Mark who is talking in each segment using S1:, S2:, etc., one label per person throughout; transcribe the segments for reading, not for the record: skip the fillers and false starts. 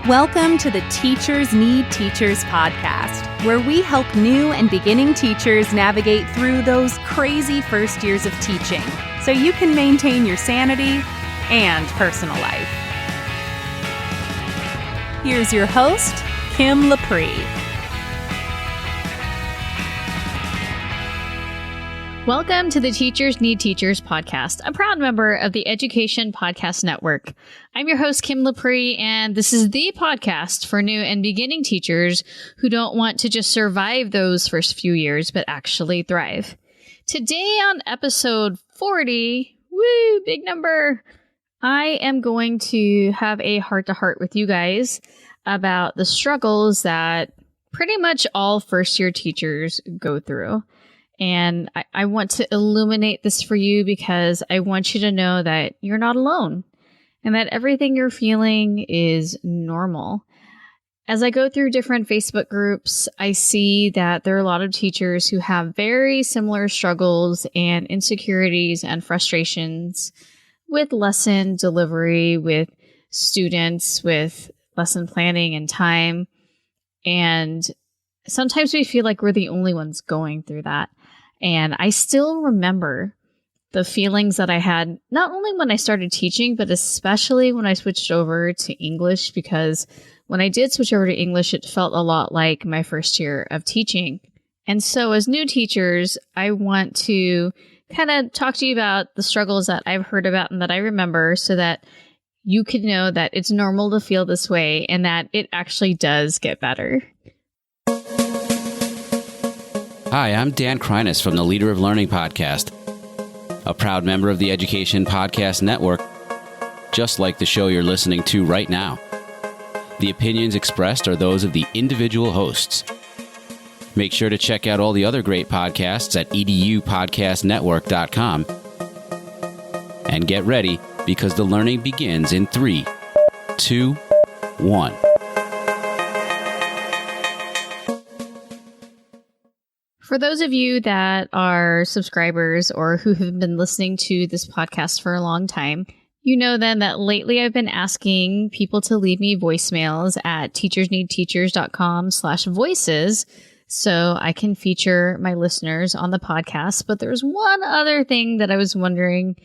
S1: Welcome to the Teachers Need Teachers podcast, where we help new and beginning teachers navigate through those crazy first years of teaching so you can maintain your sanity and personal life. Here's your host, Kim Lepre.
S2: Welcome to the Teachers Need Teachers podcast, a proud member of the Education Podcast Network. I'm your host, Kim Lepre, and this is the podcast for new and beginning teachers who don't want to just survive those first few years, but actually thrive. Today on episode 40, woo, big number, I am going to have a heart-to-heart with you guys about the struggles that pretty much all first-year teachers go through. And I want to illuminate this for you because I want you to know that you're not alone and that everything you're feeling is normal. As I go through different Facebook groups, I see that there are a lot of teachers who have very similar struggles and insecurities and frustrations with lesson delivery, with students, with lesson planning and time. And sometimes we feel like we're the only ones going through that. And I still remember the feelings that I had, not only when I started teaching, but especially when I switched over to English, because when I did switch over to English, it felt a lot like my first year of teaching. And so as new teachers, I want to kind of talk to you about the struggles that I've heard about and that I remember so that you can know that it's normal to feel this way and that it actually does get better.
S3: Hi, I'm Dan Kreines from the Leader of Learning podcast, a proud member of the Education Podcast Network, just like the show you're listening to right now. The opinions expressed are those of the individual hosts. Make sure to check out all the other great podcasts at edupodcastnetwork.com. And get ready, because the learning begins in 3, 2, 1.
S2: For those of you that are subscribers or who have been listening to this podcast for a long time, you know then that lately I've been asking people to leave me voicemails at teachersneedteachers.com/voices so I can feature my listeners on the podcast. But there's one other thing that I was wondering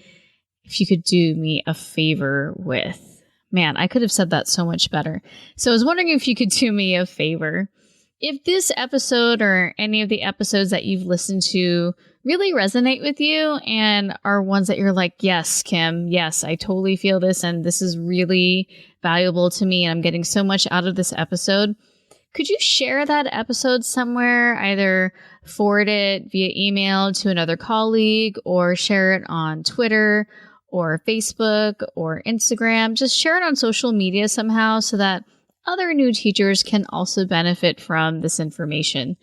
S2: if you could do me a favor with. Man, I could have said that so much better. So I was wondering if you could do me a favor. If this episode or any of the episodes that you've listened to really resonate with you and are ones that you're like, yes, Kim, yes, I totally feel this and this is really valuable to me and I'm getting so much out of this episode, could you share that episode somewhere, either forward it via email to another colleague or share it on Twitter or Facebook or Instagram? Just share it on social media somehow so that other new teachers can also benefit from this information.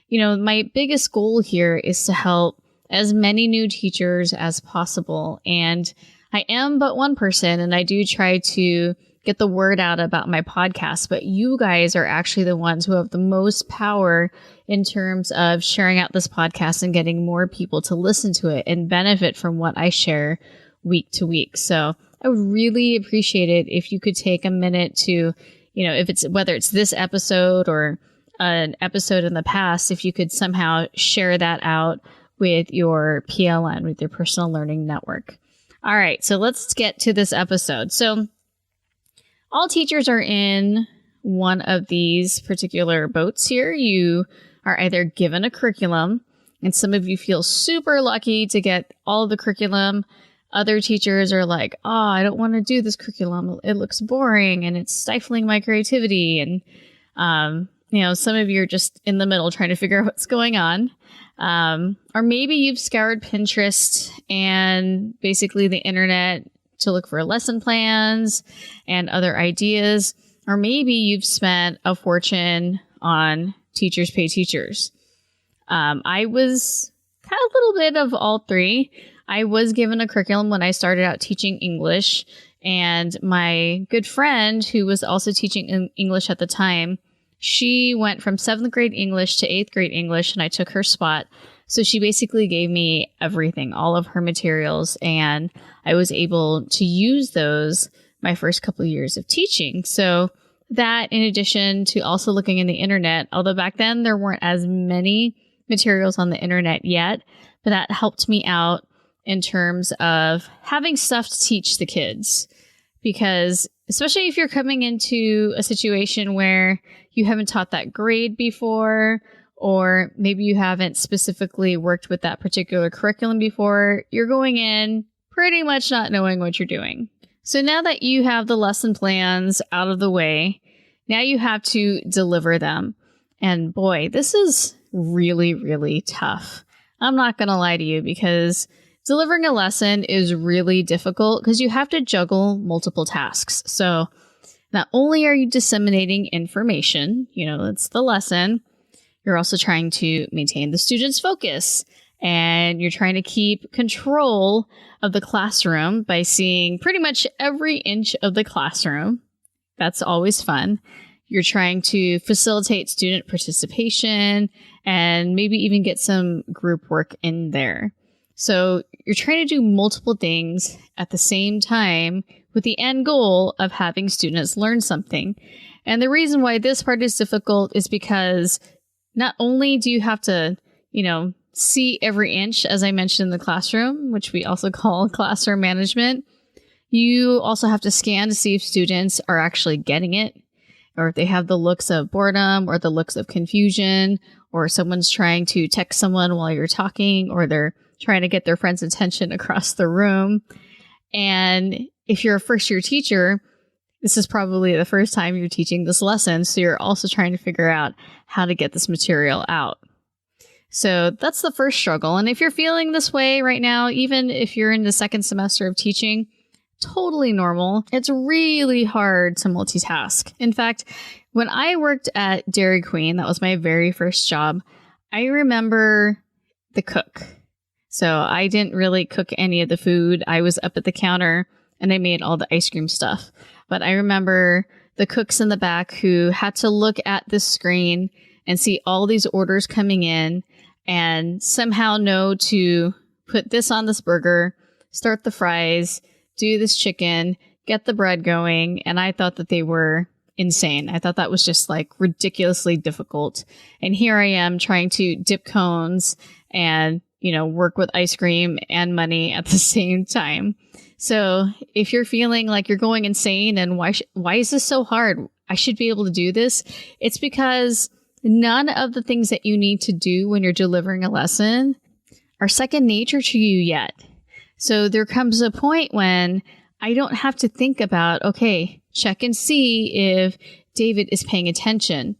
S2: You know, my biggest goal here is to help as many new teachers as possible. And I am but one person, and I do try to get the word out about my podcast, but you guys are actually the ones who have the most power in terms of sharing out this podcast and getting more people to listen to it and benefit from what I share week to week. So I would really appreciate it if you could take a minute to, you know, if it's whether it's this episode or an episode in the past, if you could somehow share that out with your PLN, with your personal learning network. All right, so let's get to this episode. So all teachers are in one of these particular boats here. You are either given a curriculum, and some of you feel super lucky to get all of the curriculum. Other teachers are like, oh, I don't want to do this curriculum. It looks boring and it's stifling my creativity. And, you know, some of you are just in the middle trying to figure out what's going on. Or maybe you've scoured Pinterest and basically the internet to look for lesson plans and other ideas. Or maybe you've spent a fortune on Teachers Pay Teachers. I was kind of a little bit of all three. I was given a curriculum when I started out teaching English, and my good friend who was also teaching English at the time, she went from 7th grade English to 8th grade English, and I took her spot. So she basically gave me everything, all of her materials, and I was able to use those my first couple of years of teaching. So that in addition to also looking in the internet, although back then there weren't as many materials on the internet yet, but that helped me out in terms of having stuff to teach the kids. Because especially if you're coming into a situation where you haven't taught that grade before, or maybe you haven't specifically worked with that particular curriculum before, you're going in pretty much not knowing what you're doing. So now that you have the lesson plans out of the way, now you have to deliver them. And boy, this is really, really tough. I'm not going to lie to you, because delivering a lesson is really difficult because you have to juggle multiple tasks. So not only are you disseminating information, it's the lesson, you're also trying to maintain the student's focus, and you're trying to keep control of the classroom by seeing pretty much every inch of the classroom. That's always fun. You're trying to facilitate student participation and maybe even get some group work in there. So you're trying to do multiple things at the same time with the end goal of having students learn something. And the reason why this part is difficult is because not only do you have to, see every inch, as I mentioned in the classroom, which we also call classroom management, you also have to scan to see if students are actually getting it, or if they have the looks of boredom or the looks of confusion, or someone's trying to text someone while you're talking, or they're trying to get their friend's attention across the room. And if you're a first-year teacher, this is probably the first time you're teaching this lesson, so you're also trying to figure out how to get this material out. So that's the first struggle. And if you're feeling this way right now, even if you're in the second semester of teaching, totally normal. It's really hard to multitask. In fact, when I worked at Dairy Queen, that was my very first job, I remember the cook. So I didn't really cook any of the food. I was up at the counter and I made all the ice cream stuff. But I remember the cooks in the back who had to look at this screen and see all these orders coming in and somehow know to put this on this burger, start the fries, do this chicken, get the bread going. And I thought that they were insane. I thought that was just like ridiculously difficult. And here I am trying to dip cones and, work with ice cream and money at the same time. So if you're feeling like you're going insane and why is this so hard? I should be able to do this. It's because none of the things that you need to do when you're delivering a lesson are second nature to you yet. So there comes a point when I don't have to think about, okay, check and see if David is paying attention.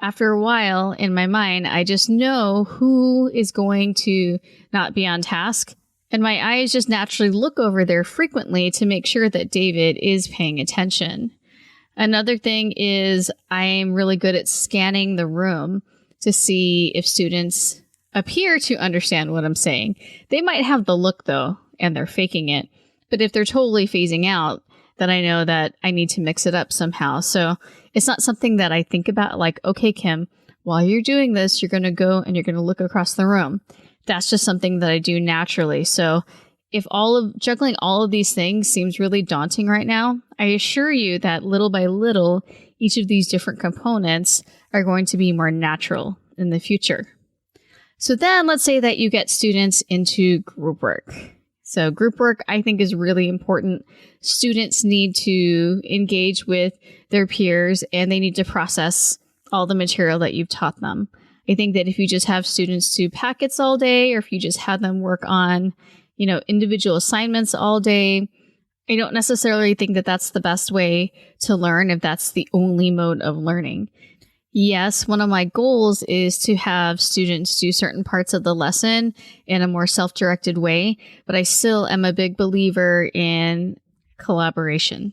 S2: After a while, in my mind, I just know who is going to not be on task. And my eyes just naturally look over there frequently to make sure that David is paying attention. Another thing is I'm really good at scanning the room to see if students appear to understand what I'm saying. They might have the look, though, and they're faking it. But if they're totally phasing out, then I know that I need to mix it up somehow. So it's not something that I think about like, okay, Kim, while you're doing this, you're going to go and you're going to look across the room. That's just something that I do naturally. So if juggling all of these things seems really daunting right now, I assure you that little by little, each of these different components are going to be more natural in the future. So then let's say that you get students into group work. So group work, I think, is really important. Students need to engage with their peers and they need to process all the material that you've taught them. I think that if you just have students do packets all day, or if you just have them work on, individual assignments all day, I don't necessarily think that that's the best way to learn if that's the only mode of learning. Yes, one of my goals is to have students do certain parts of the lesson in a more self-directed way, but I still am a big believer in collaboration.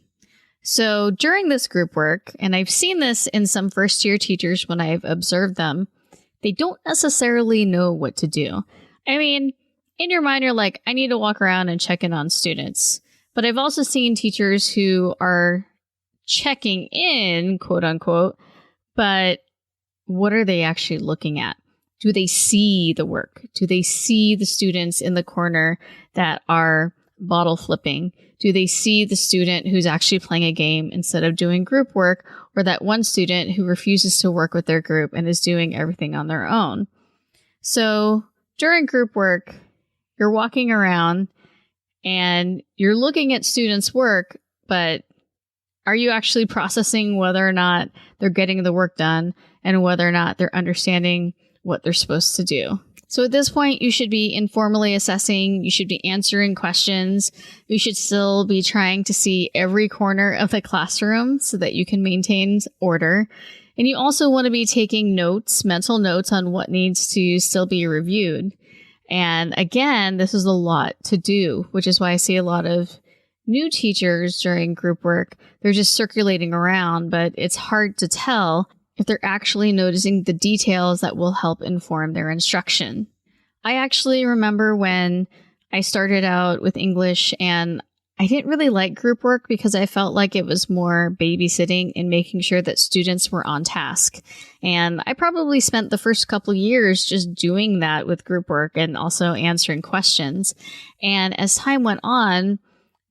S2: So during this group work, and I've seen this in some first-year teachers when I've observed them, they don't necessarily know what to do. I mean, in your mind, you're like, I need to walk around and check in on students. But I've also seen teachers who are checking in, quote unquote, but what are they actually looking at? Do they see the work? Do they see the students in the corner that are bottle flipping? Do they see the student who's actually playing a game instead of doing group work, or that one student who refuses to work with their group and is doing everything on their own? So during group work, you're walking around and you're looking at students' work, but are you actually processing whether or not they're getting the work done and whether or not they're understanding what they're supposed to do? So at this point, you should be informally assessing. You should be answering questions. You should still be trying to see every corner of the classroom so that you can maintain order. And you also want to be taking notes, mental notes on what needs to still be reviewed. And again, this is a lot to do, which is why I see a lot of new teachers during group work. They're just circulating around, but it's hard to tell if they're actually noticing the details that will help inform their instruction. I actually remember when I started out with English and I didn't really like group work because I felt like it was more babysitting and making sure that students were on task. And I probably spent the first couple of years just doing that with group work and also answering questions. And as time went on,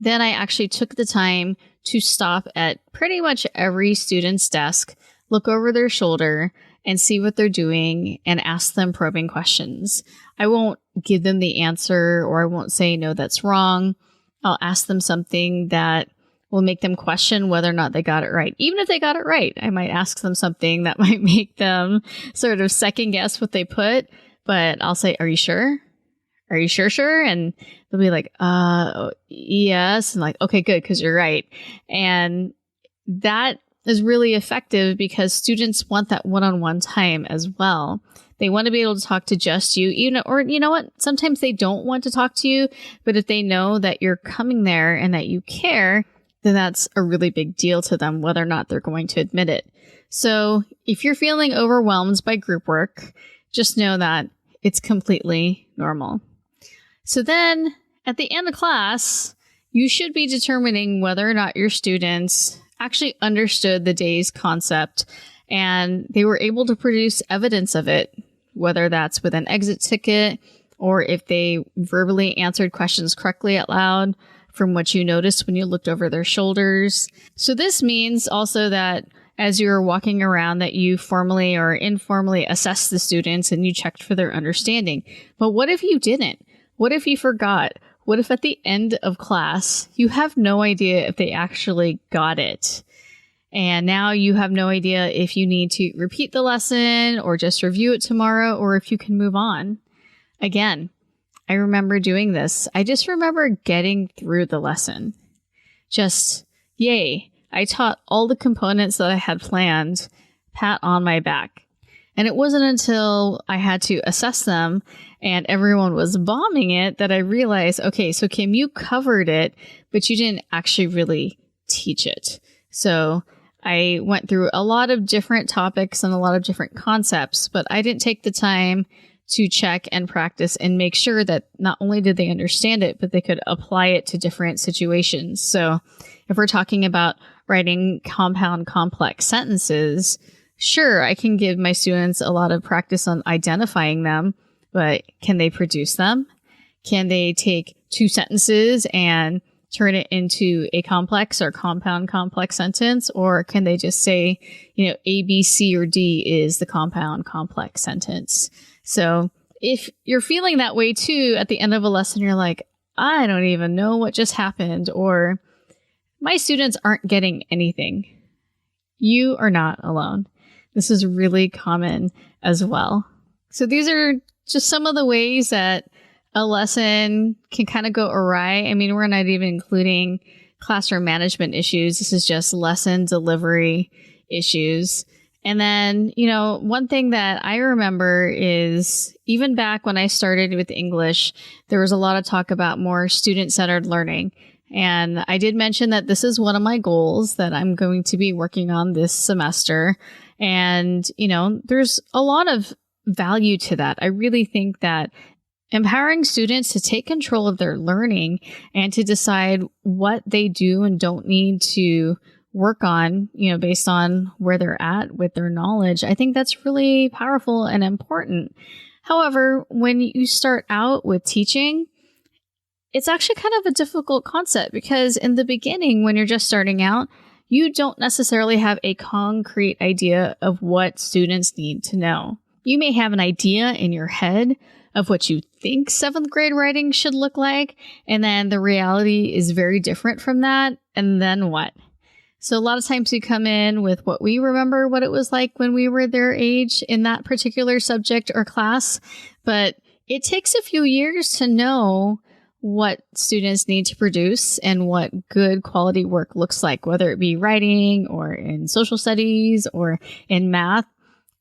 S2: then I actually took the time to stop at pretty much every student's desk, look over their shoulder and see what they're doing and ask them probing questions. I won't give them the answer, or I won't say, no, that's wrong. I'll ask them something that will make them question whether or not they got it right. Even if they got it right, I might ask them something that might make them sort of second guess what they put. But I'll say, are you sure? Are you sure? And they'll be like, yes. And like, okay, good, because you're right. And that is really effective because students want that one-on-one time as well. They want to be able to talk to just you, or you know what? Sometimes they don't want to talk to you, but if they know that you're coming there and that you care, then that's a really big deal to them, whether or not they're going to admit it. So if you're feeling overwhelmed by group work, just know that it's completely normal. So then at the end of class, you should be determining whether or not your students actually understood the day's concept and they were able to produce evidence of it, whether that's with an exit ticket or if they verbally answered questions correctly out loud from what you noticed when you looked over their shoulders. So this means also that as you're walking around that you formally or informally assess the students and you checked for their understanding. But what if you didn't? What if you forgot? What if at the end of class, you have no idea if they actually got it? And now you have no idea if you need to repeat the lesson or just review it tomorrow or if you can move on. Again, I remember doing this. I just remember getting through the lesson. Just, yay, I taught all the components that I had planned, pat on my back. And it wasn't until I had to assess them and everyone was bombing it that I realized, okay, so Kim, you covered it, but you didn't actually really teach it. So I went through a lot of different topics and a lot of different concepts, but I didn't take the time to check and practice and make sure that not only did they understand it, but they could apply it to different situations. So if we're talking about writing compound complex sentences, sure, I can give my students a lot of practice on identifying them, but can they produce them? Can they take two sentences and turn it into a complex or compound complex sentence? Or can they just say, A, B, C, or D is the compound complex sentence? So if you're feeling that way too, at the end of a lesson, you're like, I don't even know what just happened, or my students aren't getting anything. You are not alone. This is really common as well. So these are just some of the ways that a lesson can kind of go awry. I mean, we're not even including classroom management issues. This is just lesson delivery issues. And then, one thing that I remember is even back when I started with English, there was a lot of talk about more student-centered learning. And I did mention that this is one of my goals that I'm going to be working on this semester. And, there's a lot of value to that. I really think that empowering students to take control of their learning and to decide what they do and don't need to work on, based on where they're at with their knowledge, I think that's really powerful and important. However, when you start out with teaching, it's actually kind of a difficult concept because in the beginning, when you're just starting out, you don't necessarily have a concrete idea of what students need to know. You may have an idea in your head of what you think 7th grade writing should look like, and then the reality is very different from that, and then what? So a lot of times we come in with what we remember what it was like when we were their age in that particular subject or class, but it takes a few years to know what students need to produce and what good quality work looks like, whether it be writing or in social studies or in math.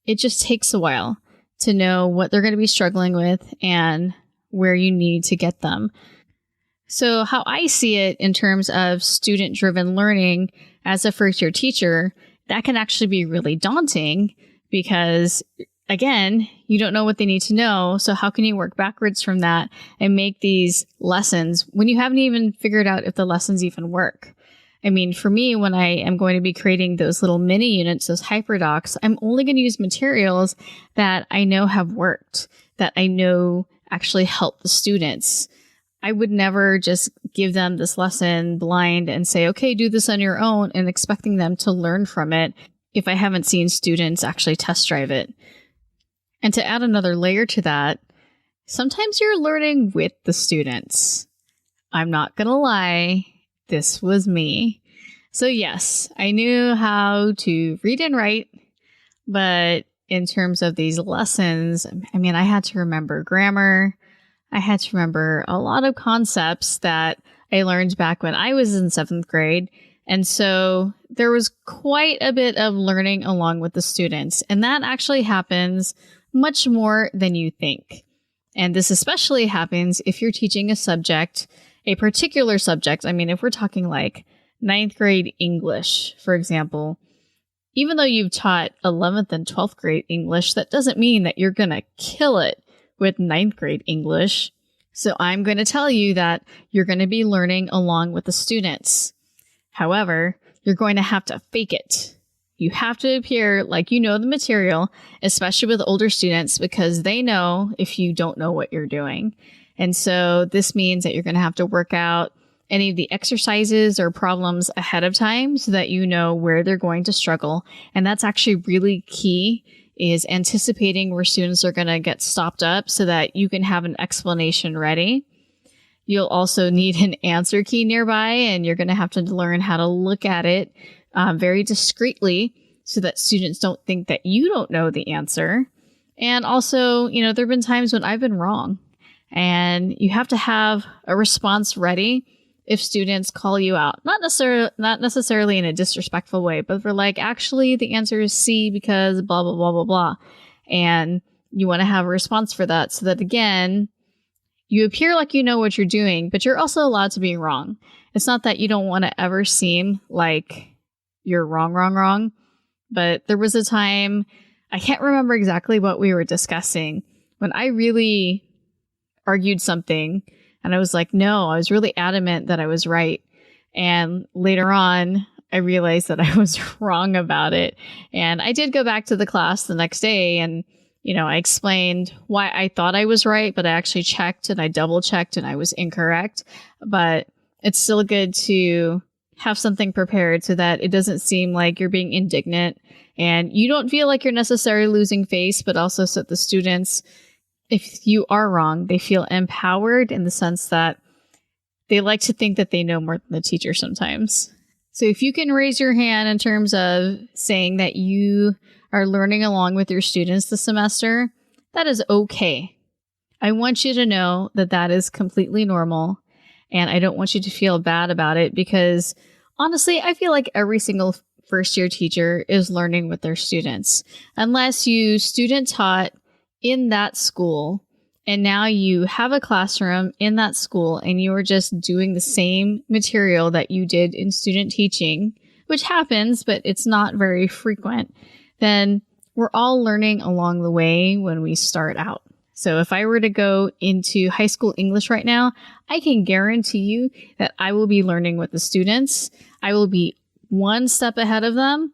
S2: It just takes a while to know what they're going to be struggling with and where you need to get them. So how I see it in terms of student-driven learning as a first-year teacher, that can actually be really daunting because, again, you don't know what they need to know. So how can you work backwards from that and make these lessons when you haven't even figured out if the lessons even work? I mean, for me, when I am going to be creating those little mini units, those hyperdocs, I'm only going to use materials that I know have worked, that I know actually help the students. I would never just give them this lesson blind and say, okay, do this on your own and expecting them to learn from it if I haven't seen students actually test drive it. And to add another layer to that, sometimes you're learning with the students. I'm not going to lie. This was me. So yes, I knew how to read and write, but in terms of these lessons, I mean, I had to remember grammar. I had to remember a lot of concepts that I learned back when I was in 7th grade. And so there was quite a bit of learning along with the students. And that actually happens much more than you think. And this especially happens if you're teaching a subject, a particular subject. I mean, if we're talking like 9th grade English, for example, even though you've taught 11th and 12th grade English, that doesn't mean that you're going to kill it with 9th grade English. So I'm going to tell you that you're going to be learning along with the students. However, you're going to have to fake it. You have to appear like you know the material, especially with older students, because they know if you don't know what you're doing. And so this means that you're going to have to work out any of the exercises or problems ahead of time so that you know where they're going to struggle. And that's actually really key, is anticipating where students are going to get stopped up so that you can have an explanation ready. You'll also need an answer key nearby, and you're going to have to learn how to look at it very discreetly so that students don't think that you don't know the answer. And also, you know, there have been times when I've been wrong, and you have to have a response ready if students call you out. Not necessarily in a disrespectful way, but for like, actually, the answer is C because blah, blah, blah, blah, blah. And you want to have a response for that so that, again, you appear like you know what you're doing, but you're also allowed to be wrong. It's not that you don't want to ever seem like you're wrong. But there was a time, I can't remember exactly what we were discussing, when I really argued something and I was like, no, I was really adamant that I was right. And later on, I realized that I was wrong about it. And I did go back to the class the next day and, you know, I explained why I thought I was right, but I actually checked and I double checked and I was incorrect. But it's still good to have something prepared so that it doesn't seem like you're being indignant and you don't feel like you're necessarily losing face, but also so that the students, if you are wrong, they feel empowered in the sense that they like to think that they know more than the teacher sometimes. So if you can raise your hand in terms of saying that you are learning along with your students this semester, that is okay. I want you to know that that is completely normal. And I don't want you to feel bad about it because honestly, I feel like every single first year teacher is learning with their students. Unless you student taught in that school and now you have a classroom in that school and you are just doing the same material that you did in student teaching, which happens, but it's not very frequent, then we're all learning along the way when we start out. So if I were to go into high school English right now, I can guarantee you that I will be learning with the students. I will be one step ahead of them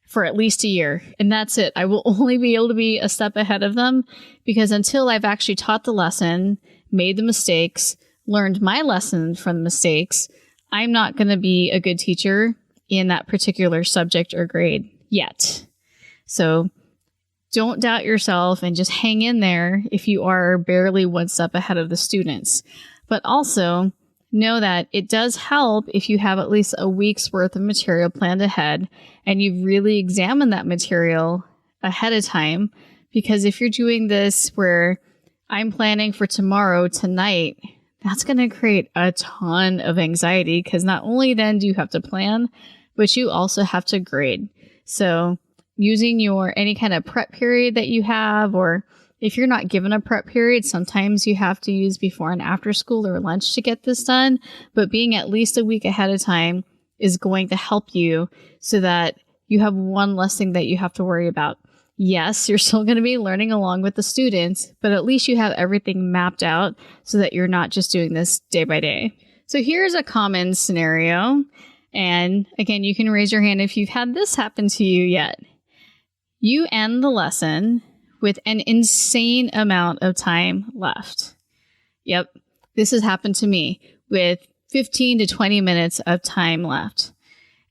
S2: for at least a year. And that's it. I will only be able to be a step ahead of them because until I've actually taught the lesson, made the mistakes, learned my lesson from the mistakes, I'm not going to be a good teacher in that particular subject or grade yet. So don't doubt yourself and just hang in there if you are barely one step ahead of the students. But also know that it does help if you have at least a week's worth of material planned ahead and you've really examined that material ahead of time. Because if you're doing this where I'm planning for tomorrow, tonight, that's going to create a ton of anxiety because not only then do you have to plan, but you also have to grade. So using any kind of prep period that you have, or if you're not given a prep period, sometimes you have to use before and after school or lunch to get this done. But being at least a week ahead of time is going to help you so that you have one less thing that you have to worry about. Yes, you're still going to be learning along with the students, but at least you have everything mapped out so that you're not just doing this day by day. So here's a common scenario. And again, you can raise your hand if you've had this happen to you yet. You end the lesson with an insane amount of time left. Yep, this has happened to me with 15 to 20 minutes of time left.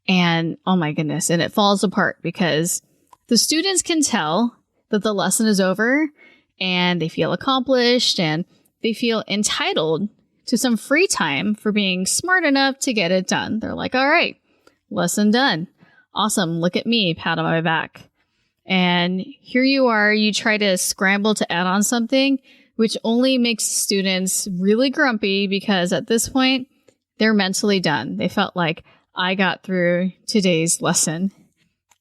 S2: And oh my goodness, and it falls apart because the students can tell that the lesson is over and they feel accomplished and they feel entitled to some free time for being smart enough to get it done. They're like, all right, lesson done. Awesome. Look at me, pat on my back. And here you are, you try to scramble to add on something, which only makes students really grumpy because at this point, they're mentally done. They felt like I got through today's lesson.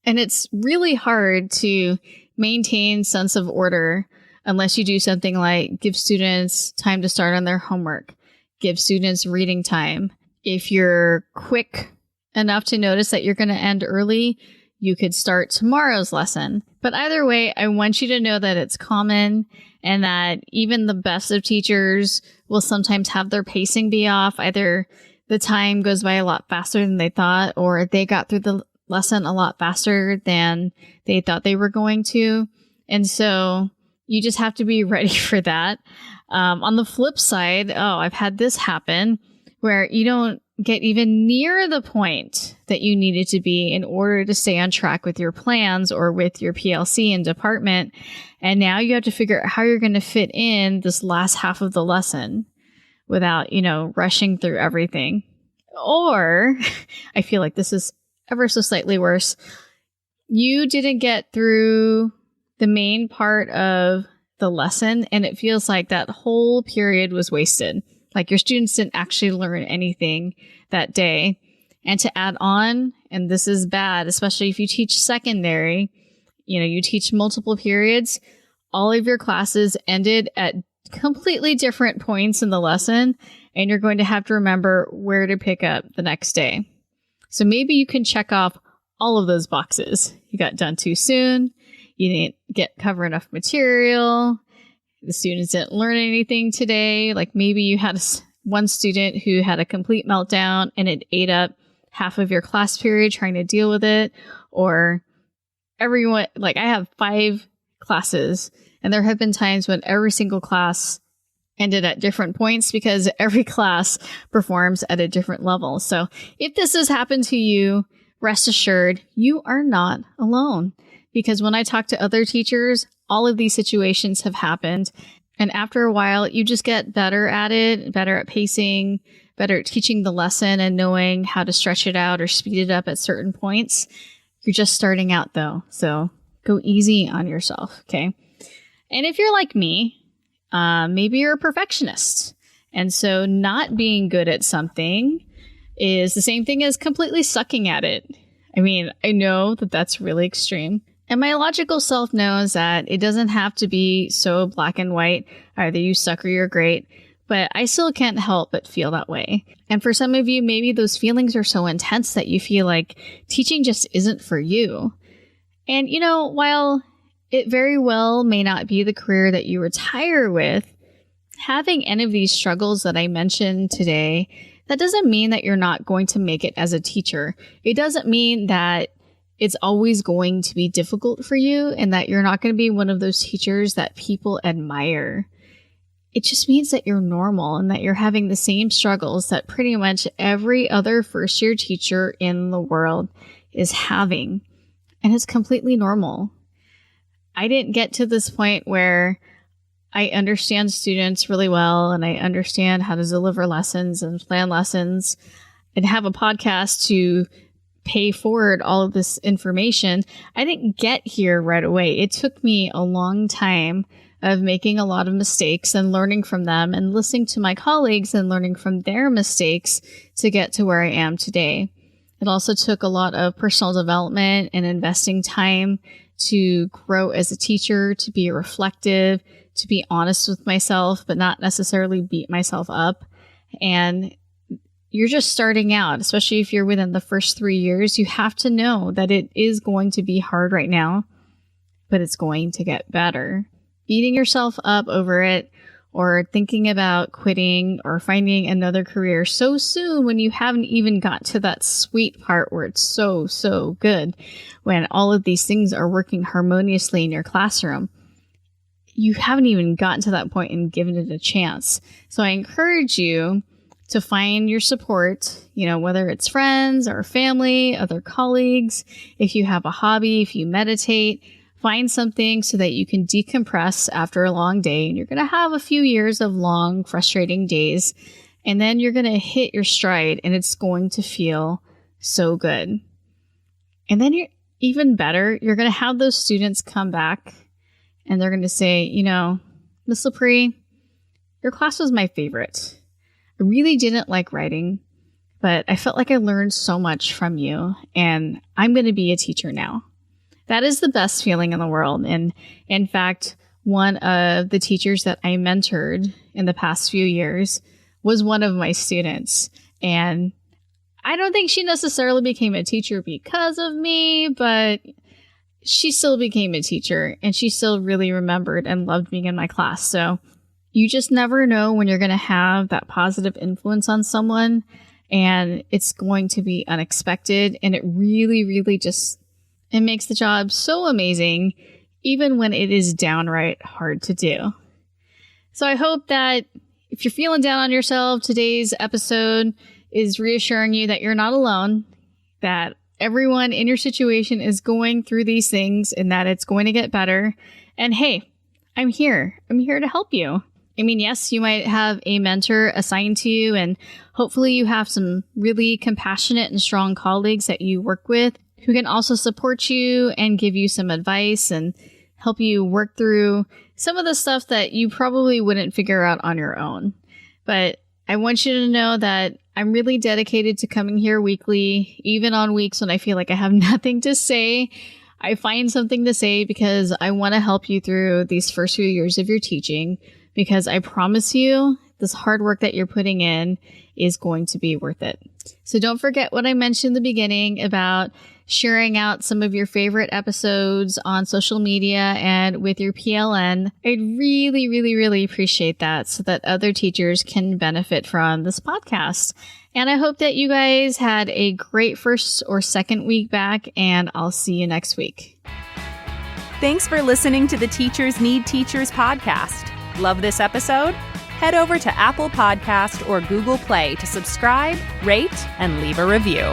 S2: And it's really hard to maintain sense of order unless you do something like give students time to start on their homework, give students reading time. If you're quick enough to notice that you're going to end early, you could start tomorrow's lesson. But either way, I want you to know that it's common and that even the best of teachers will sometimes have their pacing be off. Either the time goes by a lot faster than they thought, or they got through the lesson a lot faster than they thought they were going to. And so you just have to be ready for that. On the flip side, I've had this happen where you don't get even near the point that you needed to be in order to stay on track with your plans or with your PLC and department. And now you have to figure out how you're going to fit in this last half of the lesson without, rushing through everything. Or I feel like this is ever so slightly worse. You didn't get through the main part of the lesson and it feels like that whole period was wasted. Like your students didn't actually learn anything that day. And to add on, and this is bad, especially if you teach secondary, you teach multiple periods, all of your classes ended at completely different points in the lesson, and you're going to have to remember where to pick up the next day. So maybe you can check off all of those boxes. You got done too soon. You didn't cover enough material. The students didn't learn anything today. Like maybe you had one student who had a complete meltdown and it ate up half of your class period trying to deal with it. Or everyone, like I have 5 classes and there have been times when every single class ended at different points because every class performs at a different level. So if this has happened to you, rest assured you are not alone. Because when I talk to other teachers, all of these situations have happened. And after a while, you just get better at it, better at pacing, better at teaching the lesson and knowing how to stretch it out or speed it up at certain points. You're just starting out though. So go easy on yourself. Okay. And if you're like me, maybe you're a perfectionist. And so not being good at something is the same thing as completely sucking at it. I mean, I know that that's really extreme. And my logical self knows that it doesn't have to be so black and white. Either you suck or you're great. But I still can't help but feel that way. And for some of you, maybe those feelings are so intense that you feel like teaching just isn't for you. And, while it very well may not be the career that you retire with, having any of these struggles that I mentioned today, that doesn't mean that you're not going to make it as a teacher. It doesn't mean that it's always going to be difficult for you and that you're not going to be one of those teachers that people admire. it just means that you're normal and that you're having the same struggles that pretty much every other first-year teacher in the world is having. And it's completely normal. I didn't get to this point where I understand students really well and I understand how to deliver lessons and plan lessons and have a podcast to pay forward all of this information. I didn't get here right away. It took me a long time of making a lot of mistakes and learning from them and listening to my colleagues and learning from their mistakes to get to where I am today. It also took a lot of personal development and investing time to grow as a teacher, to be reflective, to be honest with myself, but not necessarily beat myself up. And you're just starting out, especially if you're within the first 3 years, you have to know that it is going to be hard right now, but it's going to get better. Beating yourself up over it or thinking about quitting or finding another career so soon when you haven't even got to that sweet part where it's so good, when all of these things are working harmoniously in your classroom, you haven't even gotten to that point and given it a chance. So I encourage you to find your support, whether it's friends or family, other colleagues. If you have a hobby, if you meditate, find something so that you can decompress after a long day. And you're going to have a few years of long, frustrating days. And then you're going to hit your stride and it's going to feel so good. And then you're even better. You're going to have those students come back and they're going to say, Miss Lepre, your class was my favorite. I really didn't like writing, but I felt like I learned so much from you, and I'm going to be a teacher now. That is the best feeling in the world. And in fact, one of the teachers that I mentored in the past few years was one of my students. And I don't think she necessarily became a teacher because of me, but she still became a teacher, and she still really remembered and loved being in my class. So you just never know when you're going to have that positive influence on someone, and it's going to be unexpected. And it really, really it makes the job so amazing, even when it is downright hard to do. So I hope that if you're feeling down on yourself, today's episode is reassuring you that you're not alone, that everyone in your situation is going through these things and that it's going to get better. And hey, I'm here. I'm here to help you. I mean, yes, you might have a mentor assigned to you, and hopefully you have some really compassionate and strong colleagues that you work with who can also support you and give you some advice and help you work through some of the stuff that you probably wouldn't figure out on your own. But I want you to know that I'm really dedicated to coming here weekly, even on weeks when I feel like I have nothing to say. I find something to say because I want to help you through these first few years of your teaching, because I promise you this hard work that you're putting in is going to be worth it. So don't forget what I mentioned in the beginning about sharing out some of your favorite episodes on social media and with your PLN. I'd really, really, really appreciate that so that other teachers can benefit from this podcast. And I hope that you guys had a great first or second week back, and I'll see you next week.
S1: Thanks for listening to the Teachers Need Teachers podcast. Love this episode? Head over to Apple Podcast or Google Play to subscribe, rate, and leave a review.